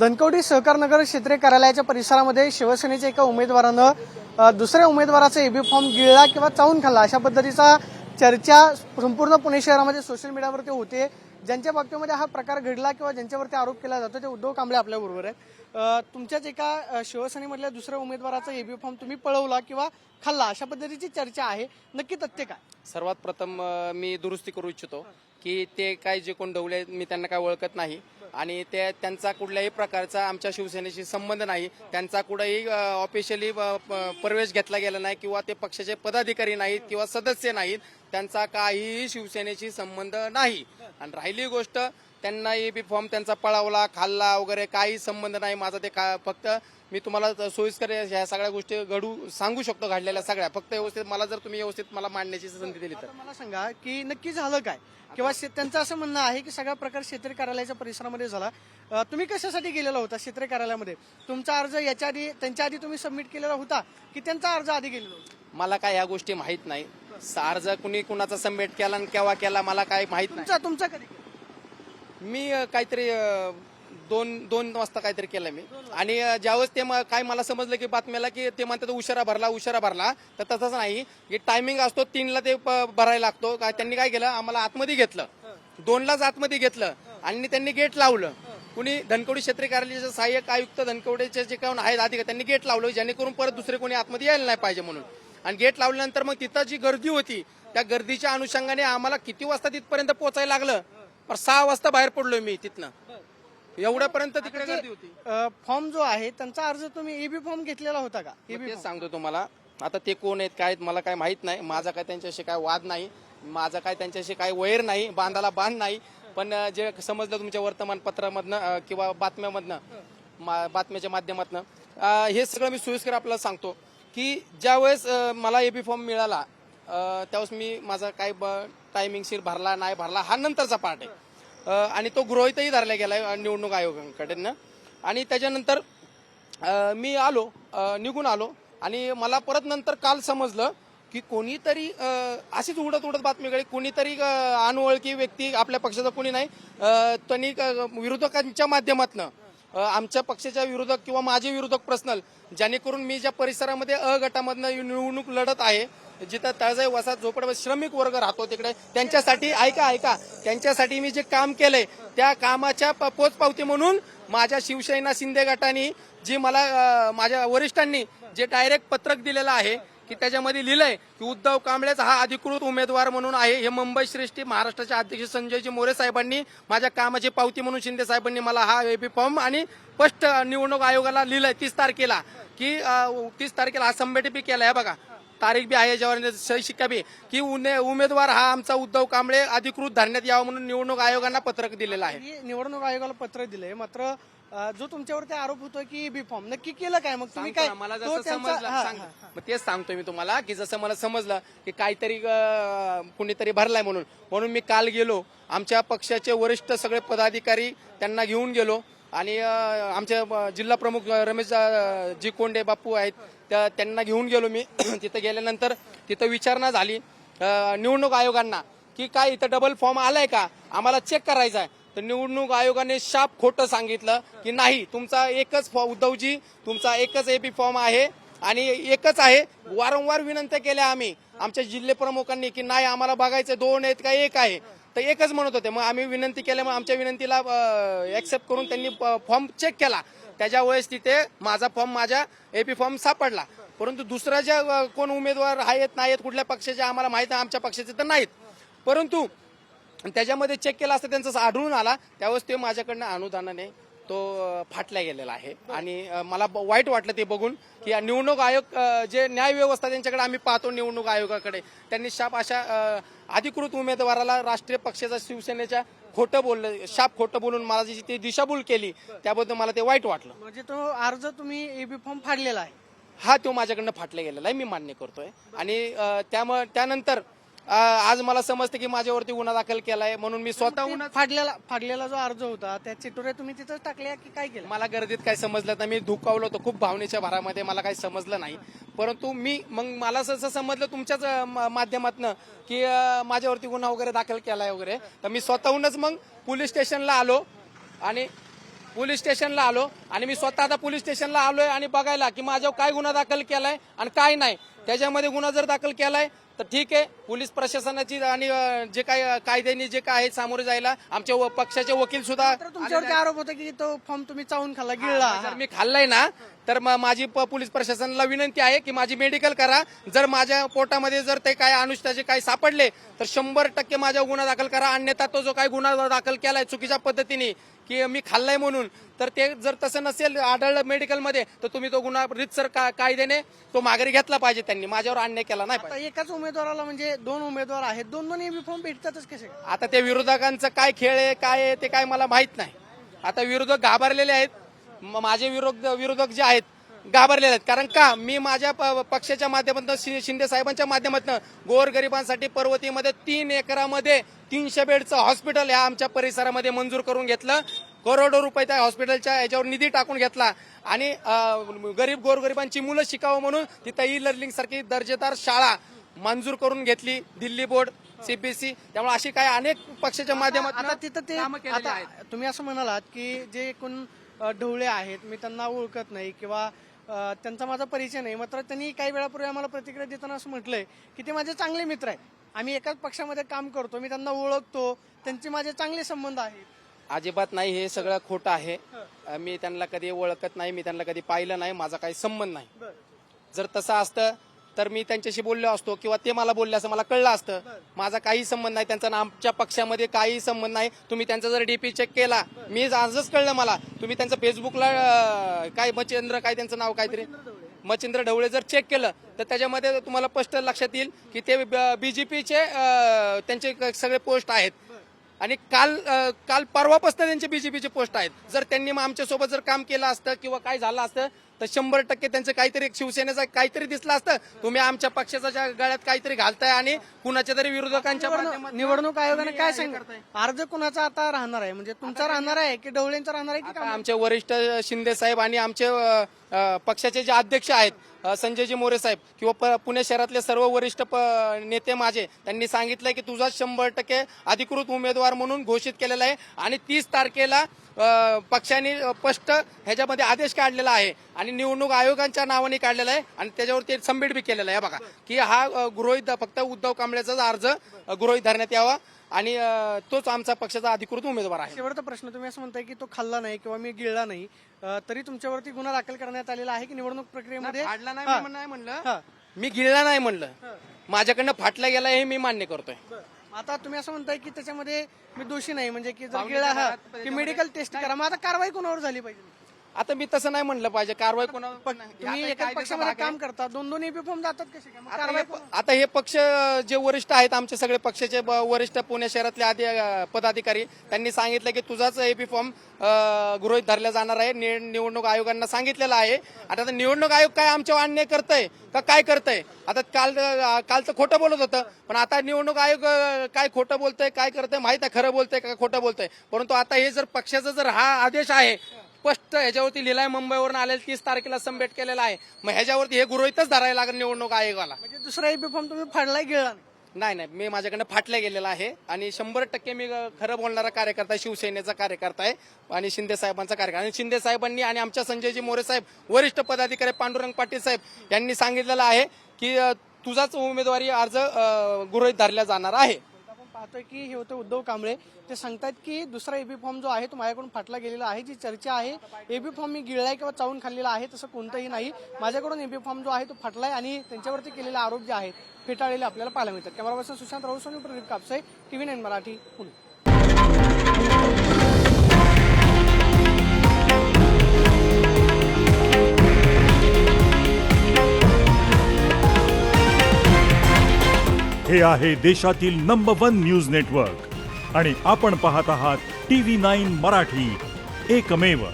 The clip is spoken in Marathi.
धनकवडी सहकार नगर क्षेत्रीय कार्यालयाच्या परिसरामध्ये शिवसेनेच्या एका उमेदवारानं दुसऱ्या उमेदवाराचा एबी फॉर्म गिळला किंवा चावून खाल्ला अशा पद्धतीचा चर्चा संपूर्ण पुणे शहरामध्ये सोशल मीडियावरती होते। ज्यांच्या बाबतीमध्ये हा प्रकार घडला किंवा ज्यांच्यावरती आरोप केला जातो ते उद्धव कांबळे आपल्या बरोबर आहेत। तुमच्याच एका शिवसेनेमधल्या दुसऱ्या उमेदवाराचा एबी फॉर्म तुम्ही पळवला किंवा खाल्ला अशा पद्धतीची चर्चा आहे, नक्की तथ्य काय? सर्वात प्रथम मी दुरुस्ती करू इच्छितो की ते काय जे कोण ढवळे मी त्यांना काय ओळखत नाही आणि ते त्यांचा कुठल्याही प्रकारचा आमच्या शिवसेनेशी संबंध नाही। त्यांचा कुठेही ऑफिशियली प्रवेश घेतला गेला नाही किंवा ते पक्षाचे पदाधिकारी नाहीत किंवा सदस्य नाहीत। त्यांचा काहीही शिवसेनेशी संबंध नाही। आणि राहिली गोष्ट त्यांना एबी फॉर्म त्यांचा पळावला खाल्ला वगैरे काही संबंध नाही माझा। ते फक्त मी तुम्हाला सोयीस्कर ह्या सगळ्या गोष्टी घडू सांगू शकतो घडलेल्या सगळ्या। फक्त व्यवस्थित मला जर तुम्ही व्यवस्थित मला मांडण्याची संधी दिली तर मला सांगा की नक्की झालं काय किंवा त्यांचं असं म्हणणं आहे की सगळा प्रकार क्षेत्रीय कार्यालयाच्या परिसरामध्ये झाला। तुम्ही कशासाठी गेलेला होता क्षेत्रीय कार्यालयामध्ये? तुमचा अर्ज याच्या आधी त्यांच्या आधी तुम्ही सबमिट केलेला होता की त्यांचा अर्ज आधी गेलेला होता? मला काय ह्या गोष्टी माहित नाही। अर्ज कुणी कुणाचा सबमिट केला आणि केव्हा केला मला काय माहित नाही। तुमचा कधी केला? मी काहीतरी दोन वाजता काहीतरी केलं मी। आणि ज्यावेळेस ते काय मला समजलं की बातम्याला की ते म्हणतात उशिरा भरला तर तसंच नाही की टायमिंग असतो 3ला ते भरायला लागतो। त्यांनी काय केलं आम्हाला आतमध्ये घेतलं, 2लाच आतमध्ये घेतलं आणि त्यांनी गेट लावलं। कुणी धनकवडी क्षेत्रीय कार्यालयाचे सहाय्यक आयुक्त धनकवडीचे जे कोण आहेत अधिकारी त्यांनी गेट लावलं जेणेकरून परत दुसरे कोणी आतमध्ये यायला नाही पाहिजे म्हणून। आणि गेट लावल्यानंतर मग तिथं जी गर्दी होती त्या गर्दीच्या अनुषंगाने आम्हाला किती वाजता तिथपर्यंत पोहोचायला लागलं, पण 6 वाजता बाहेर पडलोय मी तिथनं। एवढ्यापर्यंत तिकडे गर्दी होती। फॉर्म जो आहे त्यांचा अर्ज तुम्ही एबी फॉर्म घेतलेला होता का? तेच सांगतो तुम्हाला। आता ते कोण आहेत काय मला काय माहित नाही। माझा काय त्यांच्याशी काय वाद नाही, माझा काय त्यांच्याशी काय वैर नाही, बांधाला बांध नाही। पण जे समजलं तुमच्या वर्तमानपत्रामधनं किंवा बातम्याच्या माध्यमातनं हे सगळं मी सोयीस्कर आपल्याला सांगतो की ज्यावेळेस मला एबी फॉर्म मिळाला त्यावेळेस मी माझा काय टायमिंगशीर भरला नाही भरला हा नंतरचा पार्ट आहे। आणि तो गृहीतही धरला गेलाय निवडणूक आयोगाकडनं। आणि त्याच्यानंतर मी निघून आलो आणि मला परत नंतर काल समजलं की कोणीतरी अशीच उडत बातमी कळली, कोणीतरी अनोळखी व्यक्ती आपल्या पक्षाचा कोणी नाही त्यांनी विरोधकांच्या माध्यमातनं आमच्या पक्षाच्या विरोधक किंवा माझे विरोधक पर्सनल जेणेकरून मी ज्या परिसरामध्ये गटामधनं निवडणूक लढत आहे जिथं तळजाई वसाहत झोपडपट्टी श्रमिक वर्ग राहतो तिकडे त्यांच्यासाठी ऐका त्यांच्यासाठी मी जे काम केलंय त्या कामाच्या पोचपावती म्हणून माझ्या शिवसेना शिंदे गटाने जी मला माझ्या वरिष्ठांनी जे डायरेक्ट पत्रक दिलेलं आहे की त्याच्यामध्ये लिहिलंय की उद्धव कांबळेच हा अधिकृत उमेदवार म्हणून आहे। हे मुंबई श्रेष्ठी महाराष्ट्राचे अध्यक्ष संजयजी मोरे साहेबांनी माझ्या कामाची पावती म्हणून शिंदे साहेबांनी मला हा एबी फॉर्म आणि स्पष्ट निवडणूक आयोगाला लिहिलंय 30 तारखेला की 30 तारखेला हा सबमिट बी केलाय। बघा तारीख बी आहे याच्यावर सही शिक्का बी की उमेदवार हा आमचा उद्धव कांबळे अधिकृत धरण्यात यावं म्हणून निवडणूक आयोगांना पत्रक दिलेलं आहे। निवडणूक आयोगाला पत्र दिलंय, मात्र जो तुमच्यावरती आरोप होतोय की एबी फॉर्म नक्की केलं काय? मग तुम्ही काय मला जसं समजलं मग तेच सांगतोय मी तुम्हाला की जसं मला समजलं की काहीतरी कुणीतरी भरलाय म्हणून मी काल गेलो। आमच्या पक्षाचे वरिष्ठ सगळे पदाधिकारी त्यांना घेऊन गेलो आणि आमचे जिल्हा प्रमुख रमेश जी कोंडे बापू आहेत त्यांना घेऊन गेलो मी। तिथं गेल्यानंतर तिथं विचारणा झाली निवडणूक आयोगांना की काय इथं डबल फॉर्म आलाय का, आम्हाला चेक करायचा आहे। तर निवडणूक आयोगाने शाप खोटं सांगितलं की नाही तुमचा एकच उद्धवजी तुमचा एकच एबी फॉर्म आहे आणि एकच आहे। वारंवार विनंत्या केल्या आम्ही आमच्या जिल्हा प्रमुखांनी की नाही आम्हाला बघायचं 2 आहेत का 1 आहे, तर एकच म्हणत होते। मग आम्ही विनंती केल्यामुळे आमच्या विनंतीला ऍक्सेप्ट करून त्यांनी फॉर्म चेक केला। त्याच्या वेळेस तिथे माझा फॉर्म माझ्या एबी फॉर्म सापडला, परंतु दुसऱ्या ज्या कोण उमेदवार आहेत नाहीत कुठल्या पक्षाचे आम्हाला माहित आहे, आमच्या पक्षाचे तर नाहीत, परंतु त्याच्यामध्ये चेक केला असता त्यांचं आढळून आला त्यावेळेस ते माझ्याकडनं अनुदानाने तो फाटला गेलेला आहे। आणि मला वाईट वाटलं ते बघून की निवडणूक आयोग जे न्याय व्यवस्था त्यांच्याकडे आम्ही पाहतो निवडणूक आयोगाकडे त्यांनी शाप अशा अधिकृत उमेदवाराला राष्ट्रीय पक्षाचा शिवसेनेच्या शाप खोटं बोलून मला जी ती दिशाभूल केली त्याबद्दल मला ते वाईट वाटलं। म्हणजे तो अर्ज तुम्ही एबी फॉर्म फाडलेला आहे? हा तो माझ्याकडनं फाटला गेलेला आहे, मी मान्य करतोय। आणि त्यामुळे त्यानंतर आज मला समजतं की माझ्यावरती गुन्हा दाखल केलाय म्हणून मी स्वतःहून फाडलेला जो अर्ज होता त्या चिटोऱ्या तुम्ही तिथं टाकल्या की काय केलं? मला गर्दीत काय समजलं नाही, मी धुकावलो होतो खूप भावनेच्या भरामध्ये, मला काही समजलं नाही। परंतु मग मला असं समजलं तुमच्याच माध्यमातनं की माझ्यावरती गुन्हा वगैरे दाखल केलाय वगैरे, तर मी स्वतःहूनच मग पोलीस स्टेशनला आलो आणि पोलीस स्टेशनला आलो आणि मी स्वतः आता पोलीस स्टेशनला आलोय आणि बघायला की माझ्यावर काय गुन्हा दाखल केलाय आणि काय नाही. त्याच्यामध्ये गुन्हा जर दाखल केलाय तर ठीक आहे, पोलीस प्रशासनाची आणि जे काही कायद्याने जे काय आहे सामोरे जायला आमच्या पक्षाचे वकील सुद्धा. तर तुमच्यावरती आरोप होता की तो फॉर्म तुम्ही चावून खाल्ला, गिळला. जर मी खाल्लाय ना तर माझी पोलीस प्रशासनाला विनंती आहे की माझी मेडिकल करा. जर माझ्या पोटामध्ये जर ते काय अनुष्ठाचे काही सापडले तर 100% माझ्या गुन्हा दाखल करा. अन्यथा तो जो काही गुन्हा दाखल केलाय चुकीच्या पद्धतीने की मी खाल्लाय म्हणून, तर ते जर तसं नसेल आढळलं मेडिकलमध्ये तर तुम्ही तो गुन्हा रितसर कायद्याने तो माघारी घेतला पाहिजे. त्यांनी माझ्यावर अन्याय केला नाही पाहिजे. आता एकाच उमेदवाराला म्हणजे 2 उमेदवार आहेत, दोन एबी फॉर्म भेटतातच कसे? आता ते विरोधकांचं काय खेळ आहे काय आहे ते काय मला माहित नाही. आता विरोधक घाबरलेले आहेत. माझे विरोधक जे आहेत घाबरलेले आहेत. कारण का मी माझ्या पक्षाच्या माध्यमातून शिंदे साहेबांच्या माध्यमातून गोरगरिबांसाठी पर्वतीमध्ये 3 एकरामध्ये 300 बेडचं हॉस्पिटल ह्या आमच्या परिसरामध्ये मंजूर करून घेतलं. करोडो रुपये त्या हॉस्पिटलच्या याच्यावर निधी टाकून घेतला आणि गोरगरिबांची मुलं शिकावं म्हणून तिथं ई लर्निंग सारखी दर्जेदार शाळा मंजूर करून घेतली. Delhi board, CBSE. त्यामुळे अशी काही अनेक पक्षाच्या माध्यमातून आता तिथं ते आता तुम्ही असं म्हणालात की जे एकूण ढवळे आहेत मी त्यांना ओळखत नाही किंवा त्यांचा माझा परिचय नाही, मात्र त्यांनी काही वेळापूर्वी आम्हाला प्रतिक्रिया देताना असं म्हटलंय की ते माझे चांगले मित्र आहेत, आम्ही एकाच पक्षामध्ये काम करतो, मी त्यांना ओळखतो, त्यांचे माझे चांगले संबंध आहेत. अजिबात नाही, हे सगळं खोटं आहे. मी त्यांना कधी ओळखत नाही, मी त्यांना कधी पाहिलं नाही, माझा काही संबंध नाही. जर तसं असतं तर मी त्यांच्याशी बोललो असतो किंवा ते मला बोलले असं मला कळलं असतं. माझा काही संबंध नाही त्यांचा, आमच्या पक्षामध्ये काही संबंध नाही. तुम्ही त्यांचा जर डीपी चेक केला, मी आजच कळलं मला, तुम्ही त्यांचं फेसबुकला काय मच्छिंद्र काय त्यांचं नाव काहीतरी मच्छिंद्र ढवळे जर चेक केलं तर त्याच्यामध्ये तुम्हाला स्पष्ट लक्षात येईल की ते बीजेपीचे त्यांचे सगळे पोस्ट आहेत आणि काल परवापासून त्यांचे बीजेपीचे पोस्ट आहेत. जर त्यांनी आमच्यासोबत जर काम केलं असतं किंवा काय झालं असतं तर 100% त्यांचं काहीतरी शिवसेनेचं काहीतरी दिसलं असतं. तुम्ही आमच्या पक्षाच्या गळ्यात काहीतरी घालताय आणि कुणाच्या तरी विरोधकांच्या निवडणूक आयोगाने काय सांगितलं? अर्ज कुणाचा आता राहणार आहे, म्हणजे तुमचा राहणार आहे की ढवळेंचा राहणार आहे की आमचे वरिष्ठ शिंदे साहेब आणि आमचे पक्षाचे जे अध्यक्ष आहेत संजयजी मोरे साहेब किंवा पुणे शहरातले सर्व वरिष्ठ नेते माझे, त्यांनी सांगितलंय की तुझा 100% अधिकृत उमेदवार म्हणून घोषित केलेला आहे आणि 30 तारखेला पक्षाने स्पष्ट ह्याच्यामध्ये आदेश काढलेला आहे आणि निवडणूक आयोगाच्या नावाने काढलेला आहे आणि त्याच्यावर ते सबमिट बी केलेलं आहे बघा की हा गृहीत फक्त उद्धव कांबळेचाच अर्ज गृहीत धरण्यात यावा आणि तोच आमचा पक्षाचा अधिकृत उमेदवार आहे. शेवटचा प्रश्न, तुम्ही असं म्हणताय की तो खाल्ला नाही किंवा मी गिळला नाही, तरी तुमच्यावरती गुन्हा दाखल करण्यात आलेला आहे की निवडणूक प्रक्रियेमध्ये? फाडला नाही म्हणलं, मी गिळला नाही म्हणलं, माझ्याकडनं फाटला गेला हे मी मान्य करतोय. आता तुम्ही असं म्हणताय की त्याच्यामध्ये मी दोषी नाही, म्हणजे की जर गिळला की मेडिकल टेस्ट करा, मग आता कारवाई कोणावर झाली पाहिजे? आता मी तसं नाही म्हणलं पाहिजे, कारवाई कोणावर. तुम्ही एकाच पक्षामध्ये काम करता, 2 एबी फॉर्म जातात कसे काय? मग कारवाई आता हे पक्ष जे वरिष्ठ आहेत आमचे सगळे पक्षाचे वरिष्ठ पुणे शहरातले पदाधिकारी, त्यांनी सांगितलं की तुझाच एबी फॉर्म गृहीत धरला जाणार आहे. निवडणूक आयोगांना सांगितलेलं आहे. आता निवडणूक आयोग काय आमच्यावर अन्याय करतंय का काय करतंय? आता काल तर खोटं बोलत होतं, पण आता निवडणूक आयोग काय खोटं बोलतंय काय करतंय माहित आहे, खरं बोलतंय का खोटं बोलतंय. परंतु आता हे जर पक्षाचा जर हा आदेश आहे स्पष्ट ह्याच्यावरती लिहिलाय, मुंबईवरून आलेला 30 तारखेला सबमिट केलेला आहे, मग ह्याच्यावरती हे गृहीतच धरायला लागेल निवडणूक आयोगाला. म्हणजे दुसरा एबी फॉर्म तुम्ही फाडलाय, गिळला नाही, मी माझ्याकडनं फाटल्या गेलेला आहे आणि 100% मी खरं बोलणारा कार्यकर्ता, शिवसेनेचा कार्यकर्ता आहे आणि शिंदे साहेबांचा कार्यकर्ता. आणि शिंदे साहेबांनी आणि आमच्या संजयजी मोरे साहेब वरिष्ठ पदाधिकारी पांडुरंग पाटील साहेब यांनी सांगितलेलं आहे की तुझाच उमेदवारी अर्ज गृहीत धरला जाणार आहे. पाहतोय की हे होतं उद्धव कांबळे, ते सांगतात की दुसरा एबी फॉर्म जो आहे तो माझ्याकडून फाटला गेलेला आहे. जी चर्चा आहे एबी फॉर्म मी गिळलाय किंवा चावून खाल्लेला आहे तसं कोणतंही नाही. माझ्याकडून एबी फॉर्म जो आहे तो फाटलाय आणि त्यांच्यावरती केलेले आरोप जे आहेत फेटाळलेले आपल्याला पाहायला मिळतात. Camera person Sushant Raut, Pradeep Kapse, TV9 Marathi, Pune. हे आहे देशातील नंबर 1 न्यूज नेटवर्क आणि आपण पाहत आहात TV9 मराठी, एकमेव.